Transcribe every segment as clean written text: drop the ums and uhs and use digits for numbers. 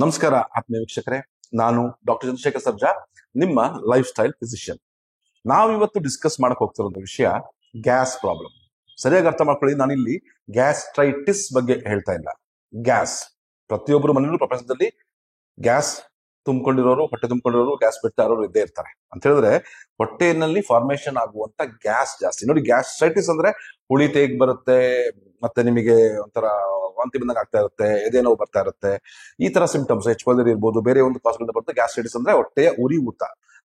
ನಮಸ್ಕಾರ ಆತ್ಮೀಯ ವೀಕ್ಷಕರೇ, ನಾನು ಡಾಕ್ಟರ್ ಚಂದ್ರಶೇಖರ್ ಸರ್ಜಾ, ನಿಮ್ಮ ಲೈಫ್ ಸ್ಟೈಲ್ ಫಿಸಿಷಿಯನ್. ನಾವಿವತ್ತು ಡಿಸ್ಕಸ್ ಮಾಡಕ್ ಹೋಗ್ತಿರೋ ವಿಷಯ ಗ್ಯಾಸ್ ಪ್ರಾಬ್ಲಮ್. ಸರಿಯಾಗಿ ಅರ್ಥ ಮಾಡ್ಕೊಳ್ಳಿ, ನಾನಿಲ್ಲಿ ಗ್ಯಾಸ್ಟ್ರೈಟಿಸ್ ಬಗ್ಗೆ ಹೇಳ್ತಾ ಇಲ್ಲ. ಗ್ಯಾಸ್ ಪ್ರತಿಯೊಬ್ಬರು ಮನೆಯಲ್ಲೂ ಪ್ರಪಂಚದಲ್ಲಿ ಗ್ಯಾಸ್ ತುಂಬಿಕೊಂಡಿರೋರು, ಹೊಟ್ಟೆ ತುಂಬಿಕೊಂಡಿರೋರು, ಗ್ಯಾಸ್ ಬಿಡ್ತಾ ಇರೋರು ಇದ್ದೇ ಇರ್ತಾರೆ. ಅಂತ ಹೇಳಿದ್ರೆ ಹೊಟ್ಟೆಯಲ್ಲಿ ಫಾರ್ಮೇಶನ್ ಆಗುವಂತ ಗ್ಯಾಸ್ ಜಾಸ್ತಿ. ನೋಡಿ, ಗ್ಯಾಸ್ಟ್ರೈಟಿಸ್ ಅಂದ್ರೆ ಹುಳಿ ತೇಗ್ ಬರುತ್ತೆ, ಮತ್ತೆ ನಿಮಗೆ ಒಂಥರ ವಾಂತಿ ಬಂದಾಗ ಆಗ್ತಾ ಇರುತ್ತೆ, ಎದೆ ನೋವು ಬರ್ತಾ ಇರುತ್ತೆ. ಈ ತರ ಸಿಂಪ್ಟಮ್ಸ್ H. pylori ಇರ್ಬೋದು, ಬೇರೆ ಒಂದು ಕಾಸ್ಗಳಿಂದ ಬರುತ್ತೆ. ಗ್ಯಾಸ್ಟ್ರೈಟಿಸ್ ಅಂದ್ರೆ ಹೊಟ್ಟೆಯ ಉರಿ ಊತ.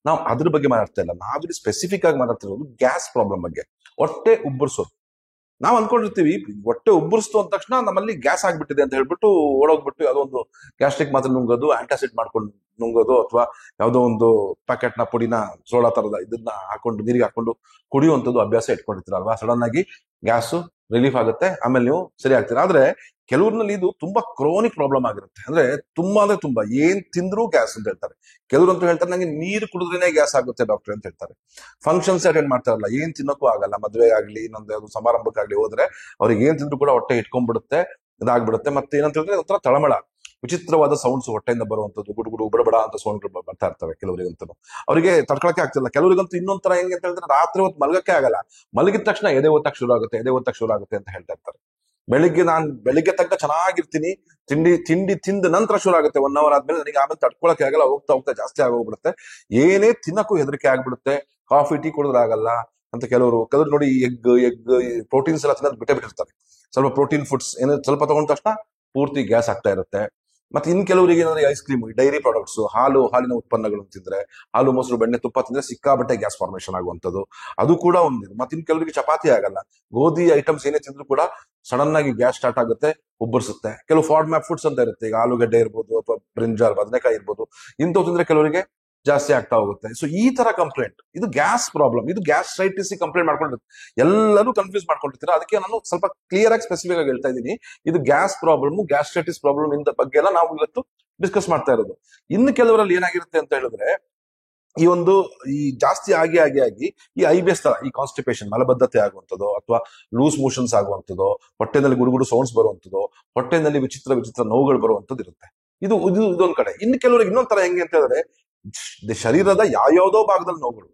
ನಾವು ಅದ್ರ ಬಗ್ಗೆ ಮಾತಾಡ್ತಾ ಇಲ್ಲ, ನಾವಿಲ್ಲಿ ಸ್ಪೆಸಿಫಿಕ್ ಆಗಿ ಮಾತಾಡ್ತಿರೋದು ಗ್ಯಾಸ್ ಪ್ರಾಬ್ಲಮ್ ಬಗ್ಗೆ. ಹೊಟ್ಟೆ ಉಬ್ಬರಿಸೋದು. ನಾವು ಅನ್ಕೊಂಡಿರ್ತೀವಿ ಹೊಟ್ಟೆ ಉಬ್ಬರಿಸ್ತು ಅಂದ ತಕ್ಷಣ ನಮ್ಮಲ್ಲಿ ಗ್ಯಾಸ್ ಆಗ್ಬಿಟ್ಟಿದೆ ಅಂತ ಹೇಳ್ಬಿಟ್ಟು ಓಡೋಗ್ಬಿಟ್ಟು ಯಾವುದೋ ಒಂದು ಗ್ಯಾಸ್ಟ್ರಿಕ್ ಮಾತ್ರ ನುಂಗೋದು, ಆಂಟಾಸಿಡ್ ಮಾಡ್ಕೊಂಡು ನುಂಗೋದು, ಅಥವಾ ಯಾವುದೋ ಒಂದು ಪ್ಯಾಕೆಟ್ ನ ಪುಡಿನ ಸೋಡಾ ತರದ ಇದನ್ನ ಹಾಕೊಂಡು ನೀರಿಗೆ ಹಾಕೊಂಡು ಕುಡಿಯುವಂಥದ್ದು ಅಭ್ಯಾಸ ಇಟ್ಕೊಂಡಿರ್ತೀರಲ್ವಾ. ಸಡನ್ ಆಗಿ ಗ್ಯಾಸು ರಿಲೀಫ್ ಆಗುತ್ತೆ, ಆಮೇಲೆ ನೀವು ಸರಿ ಆಗ್ತೀರಾ. ಆದ್ರೆ ಕೆಲವ್ರಲ್ಲಿ ಇದು ತುಂಬಾ ಕ್ರೋನಿಕ್ ಪ್ರಾಬ್ಲಮ್ ಆಗಿರುತ್ತೆ. ಅಂದ್ರೆ ತುಂಬಾ ಏನ್ ತಿಂದ್ರೂ ಗ್ಯಾಸ್ ಅಂತ ಹೇಳ್ತಾರೆ. ಕೆಲವ್ರು ಅಂತೂ ಹೇಳ್ತಾರೆ ನಂಗೆ ನೀರು ಕುಡಿದ್ರೇನೆ ಗ್ಯಾಸ್ ಆಗುತ್ತೆ ಡಾಕ್ಟರ್ ಅಂತ ಹೇಳ್ತಾರೆ. ಫಂಕ್ಷನ್ಸ್ ಅಟೆಂಡ್ ಮಾಡ್ತಾರಲ್ಲ, ಏನ್ ತಿನ್ನೋಕ್ಕೂ ಆಗಲ್ಲ. ಮದ್ವೆ ಆಗ್ಲಿ, ಇನ್ನೊಂದು ಸಮಾರಂಭಕ್ಕಾಗ್ಲಿ ಹೋದ್ರೆ ಅವ್ರಿಗೆ ಏನ್ ತಿಂದ್ರು ಕೂಡ ಹೊಟ್ಟೆ ಇಟ್ಕೊಂಡ್ಬಿಡುತ್ತೆ, ಇದಾಗ್ಬಿಡುತ್ತೆ. ಮತ್ತೆ ಏನಂತ ಹೇಳಿದ್ರೆ ಒಂಥರ ತಳಮಳ, ವಿಚಿತ್ರವಾದ ಸೌಂಡ್ಸ್ ಹೊಟ್ಟೆಯಿಂದ ಬರುವಂತದ್ದು, ಗುಡುಗುಡು ಬಡಬಡ ಅಂತ ಸೌಂಡ್ ಬರ್ತಾ ಇರ್ತವೆ ಕೆಲವರಿಗಂತೂ. ಅವರಿಗೆ ತಡ್ಕೊಳಕ್ಕೆ ಆಗ್ತಿಲ್ಲ. ಕೆಲವರಿಗಂತೂ ಇನ್ನೊಂಥರ ಹೆಂಗೆ ಅಂತ ಹೇಳಿದ್ರೆ ರಾತ್ರಿ ಹೊತ್ತು ಮಲಗಕ್ಕೆ ಆಗಲ್ಲ, ಮಲಗಿದ ತಕ್ಷಣ ಎದೆ ಒತ್ತಕ್ಕೆ ಶುರು ಆಗುತ್ತೆ ಅಂತ ಹೇಳ್ತಾ ಇರ್ತಾರೆ. ಬೆಳಿಗ್ಗೆ ತನಕ ಚೆನ್ನಾಗಿರ್ತೀನಿ, ತಿಂಡಿ ತಿಂದ ನಂತರ ಶುರು ಆಗುತ್ತೆ. 1 hour ಆದ್ಮೇಲೆ ನನಗೆ ಆಮೇಲೆ ತಡ್ಕೊಳಕ್ಕೆ ಆಗಲ್ಲ, ಹೋಗ್ತಾ ಜಾಸ್ತಿ ಆಗೋಗ್ಬಿಡುತ್ತೆ. ಏನೇ ತಿನ್ನಕ್ಕೂ ಹೆದರಿಕೆ ಆಗ್ಬಿಡುತ್ತೆ. ಕಾಫಿ ಟೀ ಕುಡಿದ್ರೆ ಆಗಲ್ಲ ಅಂತ ಕೆಲವರು ನೋಡಿ, ಎಗ್ ಪ್ರೋಟೀನ್ಸ್ ಎಲ್ಲ ತಿನ್ನೋದು ಬಿಟ್ಟಿರ್ತಾರೆ. ಸ್ವಲ್ಪ ಪ್ರೋಟೀನ್ ಫುಡ್ಸ್ ಏನೋ ಸ್ವಲ್ಪ ತಗೊಂಡ ತಕ್ಷಣ ಪೂರ್ತಿ ಗ್ಯಾಸ್ ಆಗ್ತಾ ಇರುತ್ತೆ. ಮತ್ತೆ ಇನ್ ಕೆಲವರಿಗೆ ಏನಂದ್ರೆ ಐಸ್ ಕ್ರೀಮ್, ಡೈರಿ ಪ್ರಾಡಕ್ಟ್ಸ್, ಹಾಲಿನ ಉತ್ಪನ್ನಗಳು ತಿಂದ್ರೆ, ಹಾಲು ಮೊಸರು ಬೆಣ್ಣೆ ತುಪ್ಪ ತಿಂದ್ರೆ ಸಿಕ್ಕಾಬಟ್ಟೆ ಗ್ಯಾಸ್ ಫಾರ್ಮೇಶನ್ ಆಗುವಂಥದ್ದು, ಅದು ಕೂಡ ಒಂದಿದೆ. ಮತ್ತೆ ಇನ್ ಕೆಲವರಿಗೆ ಚಪಾತಿ ಆಗಲ್ಲ, ಗೋಧಿ ಐಟಮ್ಸ್ ಏನೇ ತಿಂದ್ರು ಕೂಡ ಸಡನ್ ಆಗಿ ಗ್ಯಾಸ್ ಸ್ಟಾರ್ಟ್ ಆಗುತ್ತೆ, ಉಬ್ಬರಿಸುತ್ತೆ. ಕೆಲವು ಫಾರ್ಮ್ಯಾಪ್ ಫುಡ್ಸ್ ಅಂತ ಇರುತ್ತೆ, ಈಗ ಆಲೂಗಡ್ಡೆ ಇರ್ಬೋದು, ಅಥವಾ ಬ್ರಿಂಜಾಲ್ ಬದನೆಕಾಯಿ ಇರ್ಬೋದು, ಇಂಥವು ತಿಂದ್ರೆ ಕೆಲವರಿಗೆ ಜಾಸ್ತಿ ಆಗ್ತಾ ಹೋಗುತ್ತೆ. ಸೊ ಈ ತರ ಕಂಪ್ಲೇಂಟ್, ಇದು ಗ್ಯಾಸ್ ಪ್ರಾಬ್ಲಮ್, ಇದು ಗ್ಯಾಸ್ಟ್ರೈಟಿಸ್ ಕಂಪ್ಲೇಂಟ್ ಮಾಡ್ಕೊಂಡಿರುತ್ತೆ. ಎಲ್ಲರೂ ಕನ್ಫ್ಯೂಸ್ ಮಾಡ್ಕೊಂಡಿರ್ತೀರಾ. ಅದಕ್ಕೆ ನಾನು ಸ್ವಲ್ಪ ಕ್ಲಿಯರ್ ಆಗಿ ಸ್ಪೆಸಿಫಿಕ್ ಆಗಿ ಹೇಳ್ತಾ ಇದ್ದೀನಿ. ಇದು ಗ್ಯಾಸ್ ಪ್ರಾಬ್ಲಮ್, ಗ್ಯಾಸ್ಟ್ರೈಟಿಸ್ ಪ್ರಾಬ್ಲಮ್ ಇಂದ ಬಗ್ಗೆ ಎಲ್ಲ ನಾವು ಇವತ್ತು ಡಿಸ್ಕಸ್ ಮಾಡ್ತಾ ಇರೋದು. ಇನ್ನು ಕೆಲವರಲ್ಲಿ ಏನಾಗಿರುತ್ತೆ ಅಂತ ಹೇಳಿದ್ರೆ, ಈ ಜಾಸ್ತಿ ಆಗಿ ಈ IBS ತರ, ಈ ಕಾನ್ಸ್ಟಿಪೇಷನ್, ಮಲಬದ್ಧತೆ ಆಗುವಂಥದ್ದು, ಅಥವಾ ಲೂಸ್ ಮೋಷನ್ಸ್ ಆಗುವಂಥದ್ದು, ಹೊಟ್ಟೆನಲ್ಲಿ ಗುಡುಗುಡು ಸೌಂಡ್ಸ್ ಬರುವಂಥದ್ದು, ಹೊಟ್ಟೆನಲ್ಲಿ ವಿಚಿತ್ರ ನೋವುಗಳು ಬರುವಂಥದ್ದು ಇರುತ್ತೆ. ಇದೊಂದ್ ಕಡೆ. ಇನ್ನು ಕೆಲವರಿಗೆ ಇನ್ನೊಂದ್ ತರ ಹೆಂಗೆ ಅಂತ ಹೇಳಿದ್ರೆ, ಶರೀರದ ಯಾವ್ಯಾವ್ದೋ ಭಾಗದಲ್ಲಿ ನೋವುಗಳು,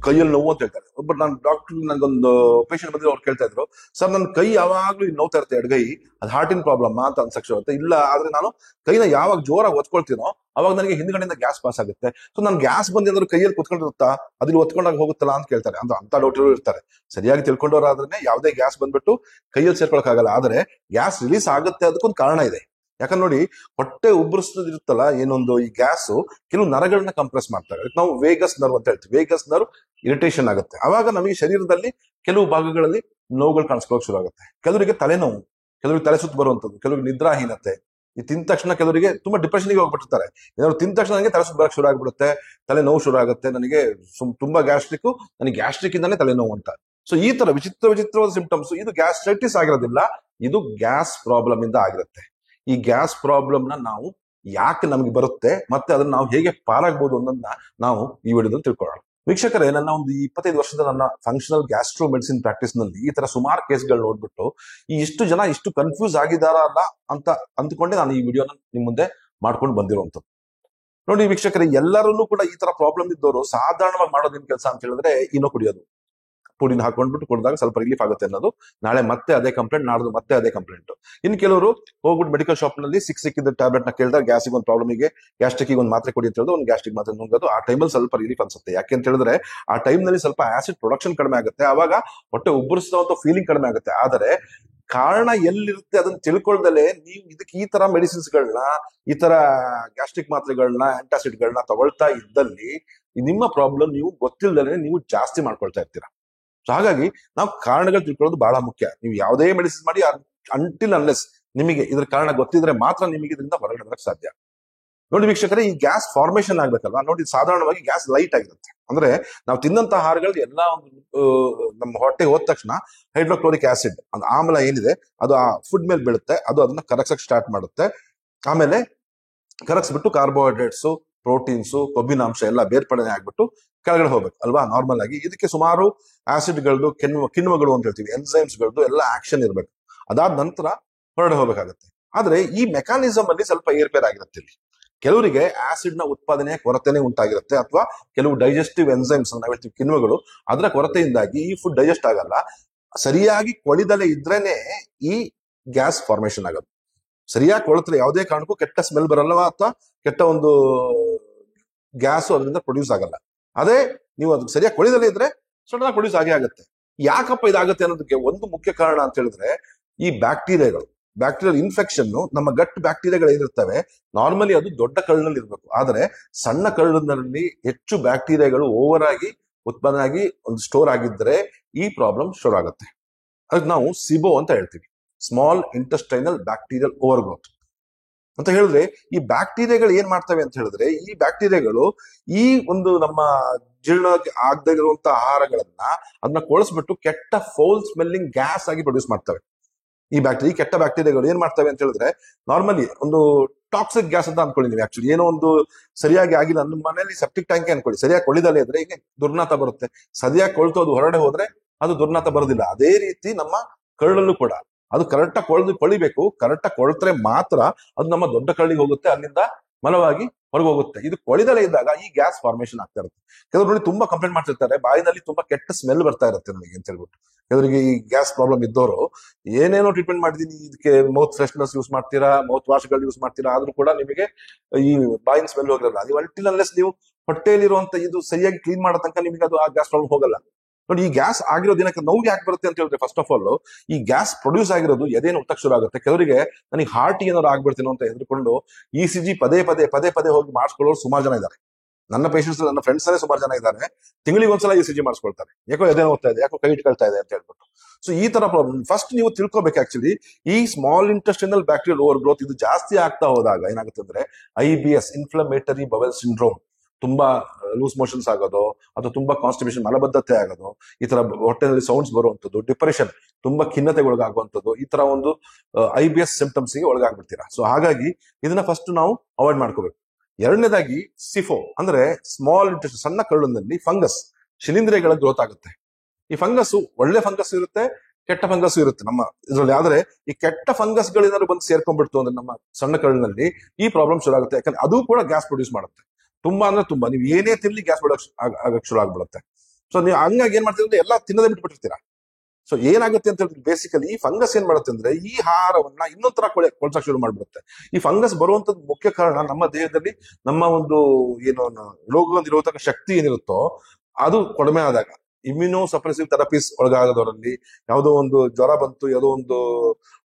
ಕೈಯಲ್ಲಿ ನೋವು ಅಂತ ಹೇಳ್ತಾರೆ. ನಾನು ಡಾಕ್ಟರ್, ನನಗೊಂದು ಪೇಷಂಟ್ ಬಂದ್ರೆ ಅವ್ರು ಕೇಳ್ತಾ ಇದ್ರು, ಸರ್ ನನ್ನ ಕೈ ಯಾವಾಗ್ಲೂ ನೋವ್ತಾ ಇರುತ್ತೆ, ಎಡಗೈ, ಅದು ಹಾರ್ಟಿನ ಪ್ರಾಬ್ಲಮ್ ಅಂತ ಅನ್ಸಕ್ಕೆ ಇಲ್ಲ. ಆದ್ರೆ ನಾನು ಕೈನ ಯಾವಾಗ ಜೋರಾಗಿ ಒತ್ಕೊಳ್ತೀನೋ ಅವಾಗ ನನಗೆ ಹಿಂದ್ಗಡೆಯಿಂದ ಗ್ಯಾಸ್ ಪಾಸ್ ಆಗುತ್ತೆ. ಸೊ ನನ್ ಗ್ಯಾಸ್ ಬಂದು ಏನಾದ್ರು ಕೈಯಲ್ಲಿ ಕುತ್ಕೊಂಡಿರುತ್ತಾ, ಅದ್ರಲ್ಲಿ ಒತ್ಕೊಂಡಾಗ ಹೋಗುತ್ತಲ್ಲ ಅಂತ ಕೇಳ್ತಾರೆ. ಅಂತ ಡಾಕ್ಟರ್ ಇರ್ತಾರೆ. ಸರಿಯಾಗಿ ತಿಳ್ಕೊಂಡವ್ರಾದ್ರೆ ಯಾವುದೇ ಗ್ಯಾಸ್ ಬಂದ್ಬಿಟ್ಟು ಕೈಯಲ್ಲಿ ಸೇರ್ಕೊಳಕ್ ಆಗಲ್ಲ. ಆದ್ರೆ ಗ್ಯಾಸ್ ರಿಲೀಸ್ ಆಗುತ್ತೆ, ಅದಕ್ಕೊಂದು ಕಾರಣ ಇದೆ. ಯಾಕಂದ್ರೆ ನೋಡಿ, ಹೊಟ್ಟೆ ಉಬ್ಬರಿಸೋದಿರುತ್ತಲ್ಲ ಏನೊಂದು, ಈ ಗ್ಯಾಸು ಕೆಲವು ನರಗಳನ್ನ ಕಂಪ್ರೆಸ್ ಮಾಡ್ತಾರೆ. ನಾವು ವೇಗಸ್ ನರ್ವ್ ಅಂತ ಹೇಳ್ತೀವಿ. ವೇಗಸ್ ನರ್ವ್ ಇರಿಟೇಷನ್ ಆಗುತ್ತೆ, ಅವಾಗ ನಮಗೆ ಶರೀರದಲ್ಲಿ ಕೆಲವು ಭಾಗಗಳಲ್ಲಿ ನೋವುಗಳು ಕಾಣಿಸ್ಕೊಳ್ಳೋಕೆ ಶುರು ಆಗುತ್ತೆ. ಕೆಲವರಿಗೆ ತಲೆನೋವು, ಕೆಲವರಿಗೆ ತಲೆ ಸುತ್ತು ಬರುವಂತದ್ದು, ಕೆಲವರಿಗೆ ನಿದ್ರಾಹೀನತೆ. ಈ ತಿಂದ ತಕ್ಷಣ ಕೆಲವರಿಗೆ ತುಂಬಾ ಡಿಪ್ರೆಷನ್ಗೆ ಹೋಗ್ಬಿಟ್ಟಿರ್ತಾರೆ. ಏನಾದ್ರು ತಿಂದ ತಕ್ಷಣ ನನಗೆ ತಲೆ ಸುತ್ತು ಬರಕ್ಕೆ ಶುರು ಆಗ್ಬಿಡುತ್ತೆ, ತಲೆ ನೋವು ಶುರು ಆಗುತ್ತೆ, ನನಗೆ ತುಂಬಾ ನನಗೆ ಗ್ಯಾಸ್ಟ್ರಿಕ್ ಇಂದಾನೆ ತಲೆನೋವು ಅಂತ. ಸೊ ಈ ತರ ವಿಚಿತ್ರವಾದ ಸಿಂಪ್ಟಮ್ಸ್. ಇದು ಗ್ಯಾಸ್ಟ್ರೈಟಿಸ್ ಆಗಿರೋದಿಲ್ಲ, ಇದು ಗ್ಯಾಸ್ ಪ್ರಾಬ್ಲಮ್ ಇಂದ ಆಗಿರುತ್ತೆ. ಈ ಗ್ಯಾಸ್ ಪ್ರಾಬ್ಲಮ್ ನಾವು ಯಾಕೆ ನಮ್ಗೆ ಬರುತ್ತೆ, ಮತ್ತೆ ಅದನ್ನ ನಾವು ಹೇಗೆ ಪಾರಾಗಬಹುದು ಅನ್ನೋದನ್ನ ನಾವು ಈ ವಿಡಿಯೋದಲ್ಲಿ ತಿಳ್ಕೊಳ್ಳೋಣ. ವೀಕ್ಷಕರೇ, ನನ್ನ ಒಂದು 25 ವರ್ಷದ ನನ್ನ ಫಂಕ್ಷನಲ್ ಗ್ಯಾಸ್ಟ್ರೋ ಮೆಡಿಸಿನ್ ಪ್ರಾಕ್ಟೀಸ್ ನಲ್ಲಿ ಈ ತರ ಸುಮಾರು ಕೇಸ್ಗಳು ನೋಡ್ಬಿಟ್ಟು ಇಷ್ಟು ಜನ ಇಷ್ಟು ಕನ್ಫ್ಯೂಸ್ ಆಗಿದಾರಲ್ಲ ಅಂತ ಅಂದ್ಕೊಂಡೆ ನಾನು ಈ ವಿಡಿಯೋನ ನಿಮ್ ಮುಂದೆ ಮಾಡ್ಕೊಂಡು ಬಂದಿರುವಂತದ್ದು. ನೋಡಿ ವೀಕ್ಷಕರೇ, ಎಲ್ಲರನ್ನೂ ಕೂಡ ಈ ತರ ಪ್ರಾಬ್ಲಮ್ ಇದ್ದವರು ಸಾಧಾರಣವಾಗಿ ಮಾಡೋದೇನ್ ಕೆಲಸ ಅಂತ ಹೇಳಿದ್ರೆ, ಇನೋ ಕುಡಿಯೋದು. ಪುಡಿನ ಹಾಕೊಂಡ್ಬಿಟ್ಟು ಕುಡಿದಾಗ ಸ್ವಲ್ಪ ರಿಲೀಫ್ ಆಗುತ್ತೆ ಅನ್ನೋದು. ನಾಳೆ ಮತ್ತೆ ಅದೇ ಕಂಪ್ಲೇಂಟ್, ನಾಡ್ದು ಮತ್ತೆ ಅದೇ ಕಂಪ್ಲೇಂಟ್. ಇನ್ನು ಕೆಲವರು ಹೋಗ್ಬಿಟ್ಟು ಮೆಡಿಕಲ್ ಶಾಪ್ ನಲ್ಲಿ ಸಿಕ್ಕಿದ ಟ್ಯಾಬ್ಲೆಟ್ ನ ಕೇಳಿದಾಗ, ಗ್ಯಾಸಿಗೆ ಒಂದು ಪ್ರಾಬ್ಲಮ್ಗೆ ಗ್ಯಾಸ್ಟ್ರಿಕ್ ಒಂದು ಮಾತ್ರೆ ಕೊಡಿ ಅಂತ ಹೇಳಿದ್ರೆ ಒಂದು ಗ್ಯಾಸ್ಟ್ರಿಕ್ ಮಾತ್ರೆ ನುಂಗೋದು. ಆ ಟೈಮಲ್ಲಿ ಸ್ವಲ್ಪ ರಿಲೀಫ್ ಅನ್ಸುತ್ತೆ. ಯಾಕೆ ಅಂತ ಹೇಳಿದ್ರೆ ಆ ಟೈಮ್ ನಲ್ಲಿ ಸ್ವಲ್ಪ ಆಸಿಡ್ ಪ್ರೊಡಕ್ಷನ್ ಕಡಿಮೆ ಆಗುತ್ತೆ, ಅವಾಗ ಹೊಟ್ಟೆ ಉಬ್ಬರಿಸುವಂತ ಫೀಲಿಂಗ್ ಕಡಿಮೆ ಆಗುತ್ತೆ. ಆದರೆ ಕಾರಣ ಎಲ್ಲಿರುತ್ತೆ ಅದನ್ನ ತಿಳ್ಕೊಳ್ದಲೆ ನೀವು ಇದಕ್ಕೆ ಈ ತರ ಮೆಡಿಸಿನ್ಸ್ ಗಳನ್ನ, ಈ ತರ ಗ್ಯಾಸ್ಟ್ರಿಕ್ ಮಾತ್ರೆಗಳನ್ನ, ಆಂಟಾಸಿಡ್ ಗಳನ್ನ ತಗೊಳ್ತಾ ಇದ್ದಲ್ಲಿ ನಿಮ್ಮ ಪ್ರಾಬ್ಲಮ್ ನೀವು ಗೊತ್ತಿಲ್ಲದಲೆ ನೀವು ಜಾಸ್ತಿ ಮಾಡ್ಕೊಳ್ತಾ ಇರ್ತೀರಾ. ಸೊ ಹಾಗಾಗಿ ನಾವು ಕಾರಣಗಳು ತಿಳ್ಕೊಳ್ಳೋದು ಬಹಳ ಮುಖ್ಯ. ನೀವು ಯಾವುದೇ ಮೆಡಿಸಿನ್ ಮಾಡಿ, ಅಂಟಿಲ್ ಅನ್ಲೆಸ್ ನಿಮಗೆ ಇದ್ರ ಕಾರಣ ಗೊತ್ತಿದ್ರೆ ಮಾತ್ರ ನಿಮಗೆ ಇದರಿಂದ ಹೊರಗಡೆ ಬರಕ್ಕೆ ಸಾಧ್ಯ. ನೋಡಿ ವೀಕ್ಷಕರೇ, ಈ ಗ್ಯಾಸ್ ಫಾರ್ಮೇಶನ್ ಆಗ್ಬೇಕಲ್ವಾ. ನೋಡಿ, ಸಾಧಾರಣವಾಗಿ ಗ್ಯಾಸ್ ಲೈಟ್ ಆಗಿರುತ್ತೆ. ಅಂದ್ರೆ ನಾವು ತಿನ್ನಂತ ಆಹಾರಗಳು ಎಲ್ಲ ಒಂದು ನಮ್ಮ ಹೊಟ್ಟೆ ಹೋದ ತಕ್ಷಣ ಹೈಡ್ರೋಕ್ಲೋರಿಕ್ ಆಸಿಡ್, ಆಮ್ಲ ಏನಿದೆ ಅದು ಆ ಫುಡ್ ಮೇಲೆ ಬೀಳುತ್ತೆ, ಅದು ಅದನ್ನ ಕರಗ್ಸಕ್ ಸ್ಟಾರ್ಟ್ ಮಾಡುತ್ತೆ. ಆಮೇಲೆ ಕರಗಿಸ್ಬಿಟ್ಟು ಕಾರ್ಬೋಹೈಡ್ರೇಟ್ಸ್, ಪ್ರೋಟೀನ್ಸು, ಕೊಬ್ಬಿನಾಂಶ ಎಲ್ಲ ಬೇರ್ಪಡನೆ ಆಗ್ಬಿಟ್ಟು ಕೆಳಗಡೆ ಹೋಗ್ಬೇಕು ಅಲ್ವಾ. ನಾರ್ಮಲ್ ಆಗಿ ಇದಕ್ಕೆ ಸುಮಾರು ಆಸಿಡ್ಗಳದ್ದು, ಕಿಣ್ವಗಳು ಅಂತ ಹೇಳ್ತೀವಿ, ಎನ್ಸೈಮ್ಸ್ಗಳದ್ದು ಎಲ್ಲ ಆಕ್ಷನ್ ಇರ್ಬೇಕು. ಅದಾದ ನಂತರ ಹೊರಗಡೆ ಹೋಗ್ಬೇಕಾಗತ್ತೆ. ಆದ್ರೆ ಈ ಮೆಕ್ಯಾನಿಸಮ್ ಅಲ್ಲಿ ಸ್ವಲ್ಪ ಏರ್ಪೇರ್ ಆಗಿರುತ್ತೆ ಇಲ್ಲಿ. ಕೆಲವರಿಗೆ ಆಸಿಡ್ ನ ಉತ್ಪಾದನೆಯ ಕೊರತೆನೇ ಉಂಟಾಗಿರುತ್ತೆ, ಅಥವಾ ಕೆಲವು ಡೈಜೆಸ್ಟಿವ್ ಎನ್ಸೈಮ್ಸ್ ನಾವು ಹೇಳ್ತೀವಿ ಕಿಣ್ವಗಳು, ಅದರ ಕೊರತೆಯಿಂದಾಗಿ ಈ ಫುಡ್ ಡೈಜೆಸ್ಟ್ ಆಗಲ್ಲ. ಸರಿಯಾಗಿ ಕೊಳಿದಲೇ ಇದ್ರೇನೆ ಈ ಗ್ಯಾಸ್ ಫಾರ್ಮೇಶನ್ ಆಗೋದು. ಸರಿಯಾಗಿ ಕೊಳತ್ರೆ ಯಾವುದೇ ಕಾರಣಕ್ಕೂ ಕೆಟ್ಟ ಸ್ಮೆಲ್ ಬರಲ್ಲ, ಅಥವಾ ಕೆಟ್ಟ ಒಂದು ಗ್ಯಾಸು ಅದರಿಂದ ಪ್ರೊಡ್ಯೂಸ್ ಆಗಲ್ಲ. ಅದೇ ನೀವು ಅದು ಸರಿಯಾಗಿ ಕೊಳಿದಲೇ ಇದ್ರೆ ಸಡನ್ ಆಗಿ ಪ್ರೊಡ್ಯೂಸ್ ಆಗೇ ಆಗುತ್ತೆ. ಯಾಕಪ್ಪ ಇದಾಗುತ್ತೆ ಅನ್ನೋದಕ್ಕೆ ಒಂದು ಮುಖ್ಯ ಕಾರಣ ಅಂತ ಹೇಳಿದ್ರೆ ಈ ಬ್ಯಾಕ್ಟೀರಿಯಲ್ ಇನ್ಫೆಕ್ಷನ್. ನಮ್ಮ ಗಟ್ ಬ್ಯಾಕ್ಟೀರಿಯಾಗಳು ಏನಿರ್ತವೆ ನಾರ್ಮಲಿ ಅದು ದೊಡ್ಡ ಕರುಳಿನಲ್ಲಿ ಇರಬೇಕು, ಆದ್ರೆ ಸಣ್ಣ ಕರುಳಿನಲ್ಲಿ ಹೆಚ್ಚು ಬ್ಯಾಕ್ಟೀರಿಯಾಗಳು ಓವರ್ ಆಗಿ ಉತ್ಪನ್ನ ಆಗಿ ಒಂದು ಸ್ಟೋರ್ ಆಗಿದ್ರೆ ಈ ಪ್ರಾಬ್ಲಮ್ ಶುರು ಆಗುತ್ತೆ. ಅದಕ್ಕೆ ನಾವು ಸಿಬೋ ಅಂತ ಹೇಳ್ತೀವಿ, small intestinal bacterial over growth ಅಂತ ಹೇಳಿದ್ರೆ. ಈ ಬ್ಯಾಕ್ಟೀರಿಯಾಗಳು ಏನ್ ಮಾಡ್ತವೆ ಅಂತ ಹೇಳಿದ್ರೆ, ಈ ಬ್ಯಾಕ್ಟೀರಿಯಾಗಳು ಈ ಒಂದು ನಮ್ಮ ಜೀರ್ಣ ಆಗದೇ ಇರುವಂತ ಆಹಾರಗಳನ್ನ ಅದನ್ನ ಕೊಳಿಸ್ಬಿಟ್ಟು ಕೆಟ್ಟ ಫೌಲ್ ಸ್ಮೆಲ್ಲಿಂಗ್ ಗ್ಯಾಸ್ ಆಗಿ ಪ್ರೊಡ್ಯೂಸ್ ಮಾಡ್ತವೆ. ಈ ಕೆಟ್ಟ ಬ್ಯಾಕ್ಟೀರಿಯಾಗಳು ಏನ್ ಮಾಡ್ತವೆ ಅಂತ ಹೇಳಿದ್ರೆ, ನಾರ್ಮಲಿ ಒಂದು ಟಾಕ್ಸಿಕ್ ಗ್ಯಾಸ್ ಅಂತ ಅನ್ಕೊಳ್ಳಿ ನೀವು. ಆಕ್ಚುಲಿ ಏನೋ ಒಂದು ಸರಿಯಾಗಿ ಆಗಿಲ್ಲ, ನಮ್ಮ ಮನೆಯಲ್ಲಿ ಸೆಪ್ಟಿಕ್ ಟ್ಯಾಂಕ್ ಅನ್ಕೊಳ್ಳಿ, ಸರಿಯಾಗಿ ಕೊಳಿದಲೇ ಇದ್ರೆ ಈಗ ದುರ್ನಾತ ಬರುತ್ತೆ. ಸರಿಯಾಗಿ ಕೊಳ್ತು ಅದು ಹೊರಗಡೆ ಹೋದ್ರೆ ಅದು ದುರ್ನಾತ ಬರೋದಿಲ್ಲ. ಅದೇ ರೀತಿ ನಮ್ಮ ಕರಳಲ್ಲೂ ಕೂಡ ಅದು ಕರೆಕ್ಟಾಗಿ ಕೊಳಿಬೇಕು. ಕರೆಕ್ಟಾಗಿ ಕೊಳ್ತ್ರೆ ಮಾತ್ರ ಅದು ನಮ್ಮ ದೊಡ್ಡ ಕರಳಿಗೆ ಹೋಗುತ್ತೆ, ಅಲ್ಲಿಂದ ಮಲವಾಗಿ ಹೊರಗೆ ಹೋಗುತ್ತೆ. ಇದು ಕೊಳಿದಲೇ ಇದ್ದಾಗ ಈ ಗ್ಯಾಸ್ ಫಾರ್ಮೇಶನ್ ಆಗ್ತಾ ಇರುತ್ತೆ. ಕೆಲವರು ನೋಡಿ ತುಂಬಾ ಕಂಪ್ಲೇಂಟ್ ಮಾಡ್ತಿರ್ತಾರೆ, ಬಾಯಿನಲ್ಲಿ ತುಂಬಾ ಕೆಟ್ಟ ಸ್ಮೆಲ್ ಬರ್ತಾ ಇರುತ್ತೆ ನನಗೆ ಅಂತ ಹೇಳ್ಬಿಟ್ಟು. ಕೆಲವರಿಗೆ ಈ ಗ್ಯಾಸ್ ಪ್ರಾಬ್ಲಮ್ ಇದ್ದವರು ಏನೇನೋ ಟ್ರೀಟ್ಮೆಂಟ್ ಮಾಡಿದೀನಿ, ಇದಕ್ಕೆ ಮೌತ್ ಫ್ರೆಶ್ನರ್ಸ್ ಯೂಸ್ ಮಾಡ್ತೀರಾ, ಮೌತ್ ವಾಶ್ಗಳು ಯೂಸ್ ಮಾಡ್ತೀರಾ, ಆದ್ರೂ ಕೂಡ ನಿಮಗೆ ಈ ಬಾಯಿನ ಸ್ಮೆಲ್ ಹೋಗಿರಲ್ಲ. ನೀವು ಅಲ್ಟಿನಲ್ಲೆಸ್ ನೀವು ಹೊಟ್ಟೆಯಲ್ಲಿರುವಂತ ಇದು ಸರಿಯಾಗಿ ಕ್ಲೀನ್ ಮಾಡೋ ತನಕ ನಿಮಗೆ ಅದು ಆ ಗ್ಯಾಸ್ ಪ್ರಾಬ್ಲಮ್ ಹೋಗಲ್ಲ. ನೋಡಿ, ಈ ಗ್ಯಾಸ್ ಆಗಿರೋ ದಿನಕ್ಕೆ ನೋವು ಯಾಕೆ ಬರುತ್ತೆ ಅಂತ ಹೇಳಿದ್ರೆ, ಫಸ್ಟ್ ಆಫ್ ಆಲ್ ಈ ಗ್ಯಾಸ್ ಪ್ರೊಡ್ಯೂಸ್ ಆಗಿರೋದು ಎದೇನು ಹುಟ್ಟಕ್ ಶುರು ಆಗುತ್ತೆ. ಕೆಲವರಿಗೆ ನನಗೆ ಹಾರ್ಟ್ ಏನಾದ್ರು ಆಗ್ಬಿಡ್ತೀನೋ ಅಂತ ಹೆದರ್ಕೊಂಡು ECG ಪದೇ ಪದೇ ಹೋಗಿ ಮಾಡಿಸ್ಕೊಳ್ಳೋರು ಸುಮಾರು ಜನ ಇದ್ದಾರೆ. ನನ್ನ ಪೇಷಂಟ್ಸ್, ನನ್ನ ಫ್ರೆಂಡ್ಸ್ ಅಲ್ಲೇ ಸುಮಾರು ಜನ ಇದ್ದಾರೆ. ತಿಂಗಳಿಗೆ ಒಂದ್ಸಲ ECG ಮಾಡಿಸ್ಕೊಳ್ತಾರೆ, ಯಾಕೋ ಎದೇನೋ ಹೋಗ್ತಾ ಇದೆ, ಯಾಕೋ ಕೈ ಇಟ್ಕೊಳ್ತಾ ಇದೆ ಅಂತ ಹೇಳ್ಬಿಟ್ಟು. ಸೊ ಈ ತರ ಪ್ರಾಬ್ಲಮ್ ಫಸ್ಟ್ ನೀವು ತಿಳ್ಕೊಬೇಕು. ಆಕ್ಚುಲಿ ಈ small intestinal bacterial over growth ಇದು ಜಾಸ್ತಿ ಆಗ್ತಾ ಹೋದಾಗ ಏನಾಗುತ್ತೆ ಅಂದ್ರೆ IBS, ಇನ್ಫ್ಲಮೇಟರಿ ಬವೆಲ್ ಸಿಂಡ್ರೋಮ್, ತುಂಬಾ ಲೂಸ್ ಮೋಷನ್ಸ್ ಆಗೋದು, ಅಥವಾ ತುಂಬಾ ಕಾನ್ಸ್ಟಿಪೇಷನ್, ಮಲಬದ್ಧತೆ ಆಗೋದು, ಈ ತರ ಹೊಟ್ಟೆನಲ್ಲಿ ಸೌಂಡ್ಸ್ ಬರುವಂತದ್ದು, ಡಿಪ್ರೆಷನ್, ತುಂಬಾ ಖಿನ್ನತೆಗೆ ಒಳಗಾಗುವಂಥದ್ದು, ಈ ತರ ಒಂದು IBS ಸಿಂಪ್ಟಮ್ಸ್ ಗೆ ಒಳಗಾಗ್ಬಿಡ್ತೀರಾ. ಸೊ ಹಾಗಾಗಿ ಇದನ್ನ ಫಸ್ಟ್ ನಾವು ಅವಾಯ್ಡ್ ಮಾಡ್ಕೋಬೇಕು. ಎರಡನೇದಾಗಿ ಸಿಫೋ ಅಂದ್ರೆ ಸ್ಮಾಲ್ ಇಂಟೆಸ್ಟೈನ್, ಸಣ್ಣ ಕರುಳಿನಲ್ಲಿ ಫಂಗಸ್, ಶಿಲೀಂಧ್ರಗಳ ಗ್ರೋತ್ ಆಗುತ್ತೆ. ಈ ಫಂಗಸ್ ಒಳ್ಳೆ ಫಂಗಸ್ ಇರುತ್ತೆ, ಕೆಟ್ಟ ಫಂಗಸ್ ಇರುತ್ತೆ ನಮ್ಮ ಇದರಲ್ಲಿ. ಆದ್ರೆ ಈ ಕೆಟ್ಟ ಫಂಗಸ್ ಗಳೇನಾದ್ರು ಬಂದು ಸೇರ್ಕೊಂಡ್ಬಿಡ್ತು ಅಂದ್ರೆ ನಮ್ಮ ಸಣ್ಣ ಕರುಳಿನಲ್ಲಿ ಈ ಪ್ರಾಬ್ಲಮ್ ಶುರು ಆಗುತ್ತೆ. ಯಾಕಂದ್ರೆ ಅದು ಕೂಡ ಗ್ಯಾಸ್ ಪ್ರೊಡ್ಯೂಸ್ ಮಾಡುತ್ತೆ. ತುಂಬಾ ಅಂದ್ರೆ ತುಂಬಾ, ನೀವು ಏನೇ ತಿನ್ಲಿ ಗ್ಯಾಸ್ ಆಗಕ್ಕೆ ಶುರು ಆಗ್ಬಿಡುತ್ತೆ. ಸೊ ನೀವು ಹಂಗಾಗಿ ಏನ್ ಮಾಡ್ತೀರಿ ಅಂದ್ರೆ ಎಲ್ಲ ತಿನ್ನದೇ ಬಿಟ್ಬಿಟ್ಟಿರ್ತೀರಾ. ಸೊ ಏನಾಗುತ್ತೆ ಅಂತ ಹೇಳಿದ್ರೆ, ಬೇಸಿಕಲಿ ಈ ಫಂಗಸ್ ಏನ್ ಮಾಡುತ್ತೆ ಅಂದ್ರೆ ಈ ಆಹಾರವನ್ನ ಇನ್ನೊಂದ್ ತರ ಕೊಳ್ಸಕ್ ಶುರು ಮಾಡ್ಬಿಡುತ್ತೆ. ಈ ಫಂಗಸ್ ಬರುವಂತದ್ದು ಮುಖ್ಯ ಕಾರಣ ನಮ್ಮ ದೇಹದಲ್ಲಿ ನಮ್ಮ ಒಂದು ಏನು ರೋಗ ನಿರೋಧಕ ಶಕ್ತಿ ಏನಿರುತ್ತೋ ಅದು ಕಡಿಮೆ ಆದಾಗ, ಇಮ್ಯುನೋ ಸಪ್ರೆಸಿವ್ ಥೆರಪೀಸ್ ಒಳಗಾಗದವರಲ್ಲಿ ಯಾವುದೋ ಒಂದು ಜ್ವರ ಬಂತು, ಯಾವುದೋ ಒಂದು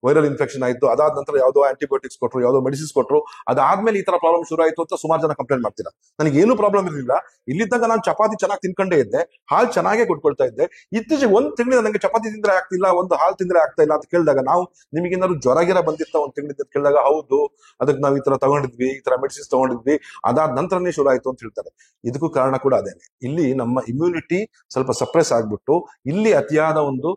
ವೈರಲ್ ಇನ್ಫೆಕ್ಷನ್ ಆಯ್ತು, ಅದಾದ ನಂತರ ಯಾವುದೋ ಆಂಟಿಬಯೋಟಿಕ್ಸ್ ಕೊಟ್ಟರು, ಯಾವುದೋ ಮೆಡಿಸಿನ್ಸ್ ಕೊಟ್ಟರು, ಅದಾದ್ಮೇಲೆ ಈ ತರ ಪ್ರಾಬ್ಲಮ್ ಶುರು ಆಯ್ತು ಅಂತ ಸುಮಾರು ಜನ ಕಂಪ್ಲೇಂಟ್ ಮಾಡ್ತೀರಾ. ನನಗೆ ಏನು ಪ್ರಾಬ್ಲಮ್ ಇರಲಿಲ್ಲ, ಇಲ್ಲಿದ್ದಾಗ ನಾನು ಚಪಾತಿ ಚೆನ್ನಾಗಿ ತಿನ್ಕೊಂಡೇ ಇದ್ದೆ, ಹಾಲು ಚೆನ್ನಾಗೇ ಕೊಟ್ಕೊಳ್ತಾ ಇದ್ದೆ, ಇತ್ತೀಚೆಗೆ ಒಂದ್ ತಿಂಗಳಿಂದ ನನಗೆ ಚಪಾತಿ ತಿಂದ್ರೆ ಆಗ್ತಿಲ್ಲ, ಒಂದು ಹಾಲು ತಿಂದ್ರೆ ಆಗ್ತಾ ಇಲ್ಲ ಅಂತ ಕೇಳಿದಾಗ, ನಾವು ನಿಮಗೇನಾದ್ರು ಜ್ವರ ಬಂದಿತ್ತ ಒಂದ್ ತಿಂಗಳಿಂದ ಕೇಳಿದಾಗ, ಹೌದು ಅದಕ್ಕೆ ನಾವು ಈ ತರ ತಗೊಂಡಿದ್ವಿ, ಈ ತರ ಮೆಡಿಸಿನ್ಸ್ ತಗೊಂಡಿದ್ವಿ, ಅದಾದ ನಂತರನೇ ಶುರು ಆಯ್ತು ಅಂತ ಹೇಳ್ತಾರೆ. ಇದಕ್ಕೂ ಕಾರಣ ಕೂಡ ಅದೇನೆ. ಇಲ್ಲಿ ನಮ್ಮ ಇಮ್ಯುನಿಟಿ ಸ್ವಲ್ಪ ಸಪ್ರೆಸ್ ಆಗ್ಬಿಟ್ಟು ಇಲ್ಲಿ ಅತಿಯಾದ ಒಂದು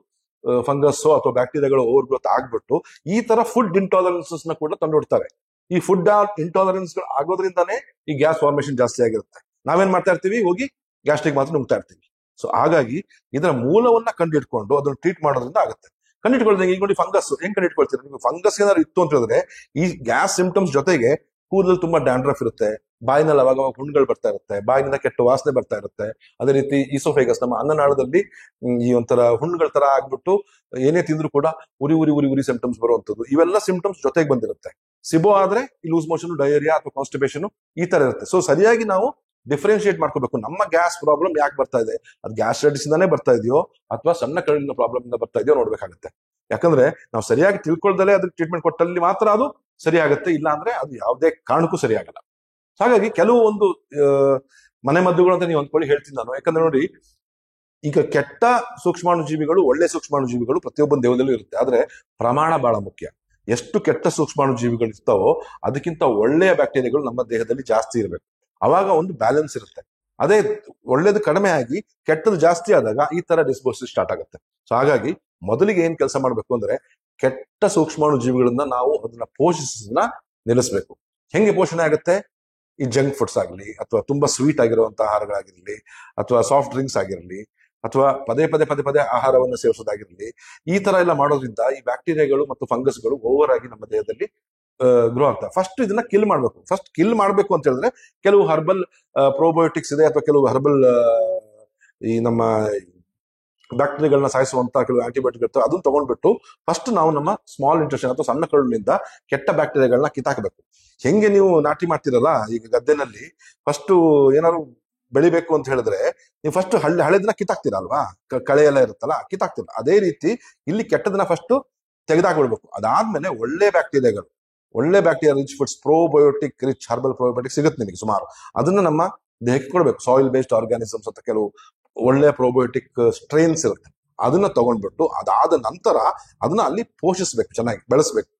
ಫಂಗಸ್ ಅಥವಾ ಬ್ಯಾಕ್ಟೀರಿಯಾಗಳು ಓವರ್ ಗ್ರೋತ್ ಆಗ್ಬಿಟ್ಟು ಈ ತರ ಫುಡ್ ಇಂಟಾಲರೆನ್ಸಸ್ ನ ಕೂಡ ತಂದೊಡ್ತಾರೆ. ಈ ಫುಡ್ ಇಂಟಾಲರೆನ್ಸ್ ಆಗೋದ್ರಿಂದಾನೇ ಈ ಗ್ಯಾಸ್ ಫಾರ್ಮೇಶನ್ ಜಾಸ್ತಿ ಆಗಿರುತ್ತೆ. ನಾವೇನ್ ಮಾಡ್ತಾ ಇರ್ತೀವಿ, ಹೋಗಿ ಗ್ಯಾಸ್ಟ್ರಿಕ್ ಮಾತ್ರ ನುಗ್ತಾ ಇರ್ತೀವಿ. ಸೊ ಹಾಗಾಗಿ ಇದರ ಮೂಲವನ್ನ ಕಂಡಿಟ್ಕೊಂಡು ಅದನ್ನು ಟ್ರೀಟ್ ಮಾಡೋದ್ರಿಂದ ಆಗುತ್ತೆ. ಕಂಡಿಟ್ಕೊಳ್ದಂಗೆ ಈಗ ನೋಡಿ, ಫಂಗಸ್ ಹೆಂಗ್ ಕಂಡಿಟ್ಕೊಳ್ತೀರಿ ನೀವು? ಫಂಗಸ್ ಏನಾದ್ರು ಇತ್ತು ಅಂತ ಹೇಳಿದ್ರೆ ಈ ಗ್ಯಾಸ್ ಸಿಂಪ್ಟಮ್ಸ್ ಜೊತೆಗೆ ಕೂದಲು ತುಂಬಾ ಡ್ಯಾಂಡ್ರಫ್ ಇರುತ್ತೆ, ಬಾಯಿನಲ್ಲಿ ಅವಾಗ ಹುಣ್ಣುಗಳು ಬರ್ತಾ ಇರುತ್ತೆ, ಬಾಯಿನಿಂದ ಕೆಟ್ಟ ವಾಸನೆ ಬರ್ತಾ ಇರುತ್ತೆ. ಅದೇ ರೀತಿ ಈಸೋಫೇಗಸ್, ನಮ್ಮ ಅನ್ನನಾಳದಲ್ಲಿ ಈ ಒಂಥರ ಹುಣ್ಣುಗಳ ತರ ಆಗ್ಬಿಟ್ಟು ಏನೇ ತಿಂದ್ರು ಕೂಡ ಉರಿ ಸಿಂಪ್ಟಮ್ಸ್ ಬರುವಂತದ್ದು, ಇವೆಲ್ಲ ಸಿಂಪ್ಟಮ್ಸ್ ಜೊತೆಗೆ ಬಂದಿರುತ್ತೆ. ಸಿಬೋ ಆದ್ರೆ ಈ ಲೂಸ್ ಮೋಷನ್, ಡಯರಿಯಾ ಅಥವಾ ಕಾನ್ಸ್ಟಿಪೇಷನ್ ಈ ತರ ಇರುತ್ತೆ. ಸೊ ಸರಿಯಾಗಿ ನಾವು ಡಿಫ್ರೆನ್ಶಿಯೇಟ್ ಮಾಡ್ಕೋಬೇಕು. ನಮ್ಮ ಗ್ಯಾಸ್ ಪ್ರಾಬ್ಲಮ್ ಯಾಕೆ ಬರ್ತಾ ಇದೆ, ಅದು ಗ್ಯಾಸ್ಟ್ರೈಟಿಸ್ ಇಂದಾನೇ ಬರ್ತಾ ಇದೆಯೋ ಅಥವಾ ಸಣ್ಣ ಕರುಳಿನ ಪ್ರಾಬ್ಲಮ್ ಇಂದ ಬರ್ತಾ ಇದೆಯೋ ನೋಡ್ಬೇಕಾಗುತ್ತೆ. ಯಾಕಂದ್ರೆ ನಾವು ಸರಿಯಾಗಿ ತಿಳ್ಕೊಳ್ದಲೇ ಅದಕ್ಕೆ ಟ್ರೀಟ್ಮೆಂಟ್ ಕೊಟ್ಟಲ್ಲಿ ಮಾತ್ರ ಅದು ಸರಿ ಆಗುತ್ತೆ, ಇಲ್ಲ ಅಂದ್ರೆ ಅದು ಯಾವುದೇ ಕಾರಣಕ್ಕೂ ಸರಿ ಆಗಲ್ಲ. ಹಾಗಾಗಿ ಕೆಲವು ಒಂದು ಮನೆ ಮದ್ದುಗಳು ಅಂತ ನೀವು ಅಂದ್ಕೊಳ್ಳಿ ಹೇಳ್ತೀನಿ ನಾನು. ಯಾಕಂದ್ರೆ ನೋಡಿ, ಈಗ ಕೆಟ್ಟ ಸೂಕ್ಷ್ಮಾಣುಜೀವಿಗಳು, ಒಳ್ಳೆ ಸೂಕ್ಷ್ಮಾಣುಜೀವಿಗಳು ಪ್ರತಿಯೊಬ್ಬನ ದೇಹದಲ್ಲೂ ಇರುತ್ತೆ. ಆದ್ರೆ ಪ್ರಮಾಣ ಬಹಳ ಮುಖ್ಯ. ಎಷ್ಟು ಕೆಟ್ಟ ಸೂಕ್ಷ್ಮಾಣುಜೀವಿಗಳು ಇರ್ತಾವೋ ಅದಕ್ಕಿಂತ ಒಳ್ಳೆಯ ಬ್ಯಾಕ್ಟೀರಿಯಾಗಳು ನಮ್ಮ ದೇಹದಲ್ಲಿ ಜಾಸ್ತಿ ಇರಬೇಕು. ಅವಾಗ ಒಂದು ಬ್ಯಾಲೆನ್ಸ್ ಇರುತ್ತೆ. ಅದೇ ಒಳ್ಳೇದು ಕಡಿಮೆ ಆಗಿ ಕೆಟ್ಟದ್ದು ಜಾಸ್ತಿ ಆದಾಗ ಈ ತರ ಡಿಸ್ಬೋಸಿಸ್ ಸ್ಟಾರ್ಟ್ ಆಗುತ್ತೆ. ಸೊ ಹಾಗಾಗಿ ಮೊದಲಿಗೆ ಏನ್ ಕೆಲಸ ಮಾಡ್ಬೇಕು ಅಂದ್ರೆ, ಕೆಟ್ಟ ಸೂಕ್ಷ್ಮಾಣು ಜೀವಿಗಳನ್ನ ನಾವು ಅದನ್ನ ಪೋಷಿಸೋದನ್ನ ನಿಲ್ಲಿಸ್ಬೇಕು. ಹೆಂಗೆ ಪೋಷಣೆ ಆಗುತ್ತೆ? ಈ ಜಂಕ್ ಫುಡ್ಸ್ ಆಗಲಿ, ಅಥವಾ ತುಂಬಾ ಸ್ವೀಟ್ ಆಗಿರುವಂತಹ ಆಹಾರಗಳಾಗಿರ್ಲಿ, ಅಥವಾ ಸಾಫ್ಟ್ ಡ್ರಿಂಕ್ಸ್ ಆಗಿರಲಿ, ಅಥವಾ ಪದೇ ಆಹಾರವನ್ನು ಸೇವಿಸೋದಾಗಿರ್ಲಿ, ಈ ತರ ಎಲ್ಲ ಮಾಡೋದ್ರಿಂದ ಈ ಬ್ಯಾಕ್ಟೀರಿಯಾಗಳು ಮತ್ತು ಫಂಗಸ್ಗಳು ಓವರ್ ಆಗಿ ನಮ್ಮ ದೇಹದಲ್ಲಿ ಗ್ರೋ ಆಗ್ತವೆ. ಫಸ್ಟ್ ಇದನ್ನ ಕಿಲ್ ಮಾಡಬೇಕು. ಫಸ್ಟ್ ಕಿಲ್ ಮಾಡಬೇಕು ಅಂತ ಹೇಳಿದ್ರೆ ಕೆಲವು ಹರ್ಬಲ್ ಪ್ರೋಬಯೋಟಿಕ್ಸ್ ಇದೆ, ಅಥವಾ ಕೆಲವು ಹರ್ಬಲ್ ಈ ನಮ್ಮ ಬ್ಯಾಕ್ಟೀರಿಯಾಗಳನ್ನ ಸಾಯಿಸುವಂತ ಕೆಲವು ಆಂಟಿಬಯೋಟಿಕ್ ಇರ್ತವೆ, ಅದನ್ನ ತಗೊಂಡ್ಬಿಟ್ಟು ಫಸ್ಟ್ ನಾವು ನಮ್ಮ ಸ್ಮಾಲ್ ಇಂಟೆಸ್ಟೈನ್ ಅಥವಾ ಸಣ್ಣ ಕರುಳಿನಿಂದ ಕೆಟ್ಟ ಬ್ಯಾಕ್ಟೀರಿಯಾಗಳನ್ನ ಕಿತ್ತಾಕಬೇಕು. ಹೆಂಗೆ ನೀವು ನಾಟಿ ಮಾಡ್ತಿರಲ್ಲ ಈಗ ಗದ್ದೆನಲ್ಲಿ, ಫಸ್ಟ್ ಏನಾದ್ರು ಬೆಳಿಬೇಕು ಅಂತ ಹೇಳಿದ್ರೆ ನೀವು ಫಸ್ಟ್ ಹಳೆದನ್ನ ಕಿತ್ತಾಕ್ತೀರಾ ಅಲ್ವಾ, ಕಳೆ ಎಲ್ಲ ಇರುತ್ತಲ್ಲ ಕಿತ್ತಾಕ್ತೀರ. ಅದೇ ರೀತಿ ಇಲ್ಲಿ ಕೆಟ್ಟದನ್ನ ಫಸ್ಟ್ ತೆಗೆದಾಕ್ಬಿಡ್ಬೇಕು. ಅದಾದ್ಮೇಲೆ ಒಳ್ಳೆ bacteria rich foods, probiotic rich herbal probiotic ಸಿಗುತ್ತೆ ನಿಮಗೆ ಸುಮಾರು, ಅದನ್ನ ನಮ್ಮ ದೇಹಕ್ಕೆ ಕೊಡ್ಬೇಕು. ಸಾಯಿಲ್ ಬೇಸ್ಡ್ ಆರ್ಗ್ಯಾನಿಸಮ್ಸ್ ಅಂತ ಕೆಲವು ಒಳ್ಳೆ ಪ್ರೋಬಯೋಟಿಕ್ ಸ್ಟ್ರೈನ್ಸ್ ಇರುತ್ತೆ, ಅದನ್ನ ತಗೊಂಡ್ಬಿಟ್ಟು ಅದಾದ ನಂತರ ಅದನ್ನ ಅಲ್ಲಿ ಪೋಷಿಸ್ಬೇಕು, ಚೆನ್ನಾಗಿ ಬೆಳೆಸ್ಬೇಕು.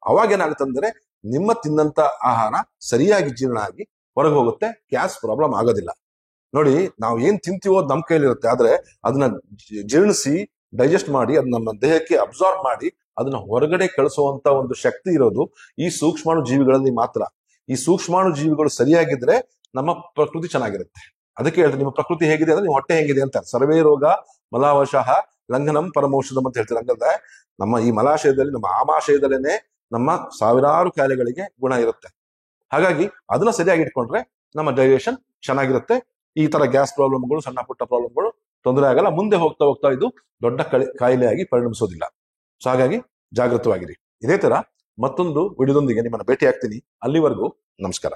ಅವಾಗ ಏನಾಗುತ್ತೆ ಅಂದ್ರೆ ನಿಮ್ಮ ತಿನ್ನಂತ ಆಹಾರ ಸರಿಯಾಗಿ ಜೀರ್ಣ ಆಗಿ ಹೊರಗೆ ಹೋಗುತ್ತೆ, ಗ್ಯಾಸ್ ಪ್ರಾಬ್ಲಮ್ ಆಗೋದಿಲ್ಲ. ನೋಡಿ, ನಾವು ಏನ್ ತಿಂತೀವೋ ಅದು ನಮ್ಮ ಕೈಲಿರುತ್ತೆ, ಆದ್ರೆ ಅದನ್ನ ಜೀರ್ಣಿಸಿ ಡೈಜೆಸ್ಟ್ ಮಾಡಿ ಅದನ್ನ ನಮ್ಮ ದೇಹಕ್ಕೆ ಅಬ್ಸಾರ್ಬ್ ಮಾಡಿ ಅದನ್ನ ಹೊರಗಡೆ ಕಳಿಸುವಂತ ಒಂದು ಶಕ್ತಿ ಇರೋದು ಈ ಸೂಕ್ಷ್ಮಾಣು ಜೀವಿಗಳಲ್ಲಿ ಮಾತ್ರ. ಈ ಸೂಕ್ಷ್ಮಾಣು ಜೀವಿಗಳು ಸರಿಯಾಗಿದ್ರೆ ನಮ್ಮ ಪ್ರಕೃತಿ ಚೆನ್ನಾಗಿರುತ್ತೆ. ಅದಕ್ಕೆ ಹೇಳ್ತಾರೆ, ನಿಮ್ಮ ಪ್ರಕೃತಿ ಹೇಗಿದೆ ಅಂದ್ರೆ ನಿಮ್ಮ ಹೊಟ್ಟೆ ಹೇಗಿದೆ ಅಂತ. ಸರ್ವೇ ರೋಗ ಮಲಾವಶಃ ಲಂಘನಂ ಪರಮೌಷಧಂ ಅಂತ ಹೇಳ್ತಾರೆ. ಹಂಗಂದ್ರೆ ನಮ್ಮ ಈ ಮಲಾಶಯದಲ್ಲಿ, ನಮ್ಮ ಆಮಾಶಯದಲ್ಲೇನೆ ನಮ್ಮ ಸಾವಿರಾರು ಕಾಯಿಲೆಗಳಿಗೆ ಗುಣ ಇರುತ್ತೆ. ಹಾಗಾಗಿ ಅದನ್ನ ಸರಿಯಾಗಿ ಇಟ್ಕೊಂಡ್ರೆ ನಮ್ಮ ಡೈಜೆಷನ್ ಚೆನ್ನಾಗಿರುತ್ತೆ. ಈ ತರ ಗ್ಯಾಸ್ ಪ್ರಾಬ್ಲಮ್ಗಳು, ಸಣ್ಣ ಪುಟ್ಟ ಪ್ರಾಬ್ಲಮ್ಗಳು ತೊಂದರೆ ಆಗಲ್ಲ. ಮುಂದೆ ಹೋಗ್ತಾ ಹೋಗ್ತಾ ಇದು ದೊಡ್ಡ ಕಾಯಿಲೆಯಾಗಿ ಪರಿಣಮಿಸೋದಿಲ್ಲ. ಸೊ ಹಾಗಾಗಿ ಜಾಗೃತವಾಗಿರಿ. ಇದೇ ತರ ಮತ್ತೊಂದು ವಿಡಿಯೋದೊಂದಿಗೆ ನಿಮ್ಮನ್ನ ಭೇಟಿ ಆಗ್ತೀನಿ. ಅಲ್ಲಿವರೆಗೂ ನಮಸ್ಕಾರ.